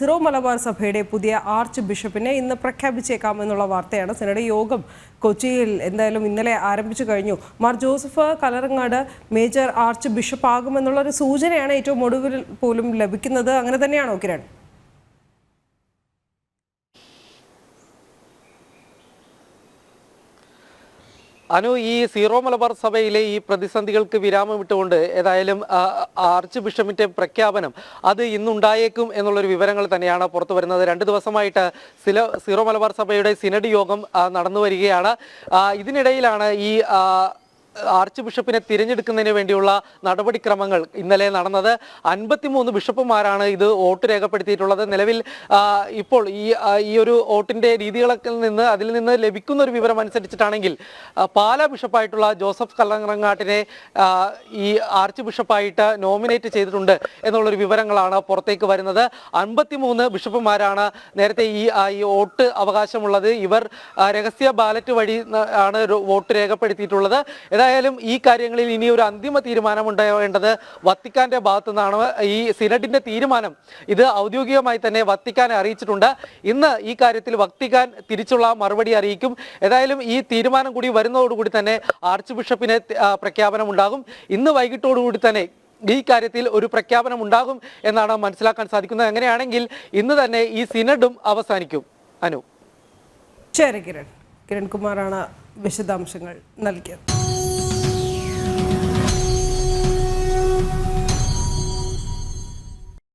Syro Malabar സഭയുടെ പുതിയ arch ബിഷപ്പിനെ ഇന്ന് പ്രഖ്യാപിച്ചേക്കാമെന്നുള്ള വാർത്തയാണ്. സിനഡ് യോഗം കൊച്ചിയിൽ എന്തായാലും ഇന്നലെ ആരംഭിച്ചു കഴിഞ്ഞു. Mar Joseph Kallarangatt major archbishop ആകുമെന്നുള്ളൊരു സൂചനയാണ് ഏറ്റവും ഒടുവിൽ പോലും ലഭിക്കുന്നത്. അങ്ങനെ തന്നെയാണോ കിരൺ? അനു, ഈ സീറോ മലബാർ സഭയിലെ ഈ പ്രതിസന്ധികൾക്ക് വിരാമം ഇട്ടുകൊണ്ട് ഏതായാലും ആർച്ച് ബിഷപ്പിന്റെ പ്രഖ്യാപനം അത് ഇന്നുണ്ടായേക്കും എന്നുള്ളൊരു വിവരങ്ങൾ തന്നെയാണ് പുറത്തു വരുന്നത്. 2 ദിവസമായിട്ട് സീറോ മലബാർ സഭയുടെ സിനഡ് യോഗം നടന്നു വരികയാണ്. ഇതിനിടയിലാണ് ഈ ആർച്ച് ബിഷപ്പിനെ തിരഞ്ഞെടുക്കുന്നതിന് വേണ്ടിയുള്ള നടപടിക്രമങ്ങൾ ഇന്നലെ നടന്നത്. 53 ബിഷപ്പുമാരാണ് ഇത് വോട്ട് രേഖപ്പെടുത്തിയിട്ടുള്ളത്. നിലവിൽ ഇപ്പോൾ ഈ ഒരു വോട്ടിന്റെ രീതികളൊക്കെ അതിൽ നിന്ന് ലഭിക്കുന്ന ഒരു വിവരം അനുസരിച്ചിട്ടാണെങ്കിൽ പാലാ ബിഷപ്പായിട്ടുള്ള ജോസഫ് കല്ലറങ്ങാട്ടിനെ ഈ ആർച്ച് ബിഷപ്പായിട്ട് നോമിനേറ്റ് ചെയ്തിട്ടുണ്ട് എന്നുള്ളൊരു വിവരങ്ങളാണ് പുറത്തേക്ക് വരുന്നത്. 53 ബിഷപ്പുമാരാണ് നേരത്തെ ഈ വോട്ട് അവകാശമുള്ളത്. ഇവർ രഹസ്യ ബാലറ്റ് വഴി ആണ് വോട്ട് രേഖപ്പെടുത്തിയിട്ടുള്ളത്. ഏതായാലും ഈ കാര്യങ്ങളിൽ ഇനി ഒരു അന്തിമ തീരുമാനം ഉണ്ടാവേണ്ടത് വത്തിക്കാന്റെ ഭാഗത്തു നിന്നാണ്. ഈ സിനഡിന്റെ തീരുമാനം ഇത് ഔദ്യോഗികമായി തന്നെ വത്തിക്കാനെ അറിയിച്ചിട്ടുണ്ട്. ഇന്ന് ഈ കാര്യത്തിൽ വത്തിക്കാൻ തിരിച്ചുള്ള മറുപടി അറിയിക്കും. ഏതായാലും ഈ തീരുമാനം കൂടി വരുന്നതോടുകൂടി തന്നെ ആർച്ച് ബിഷപ്പിന് പ്രഖ്യാപനം ഉണ്ടാകും. ഇന്ന് വൈകിട്ടോടുകൂടി തന്നെ ഈ കാര്യത്തിൽ ഒരു പ്രഖ്യാപനം ഉണ്ടാകും എന്നാണ് മനസ്സിലാക്കാൻ സാധിക്കുന്നത്. അങ്ങനെയാണെങ്കിൽ ഇന്ന് തന്നെ ഈ സിനഡും അവസാനിക്കും. അനു, ശരി, കിരൺകുമാറാണ് വിശദാംശങ്ങൾ നൽകിയത്.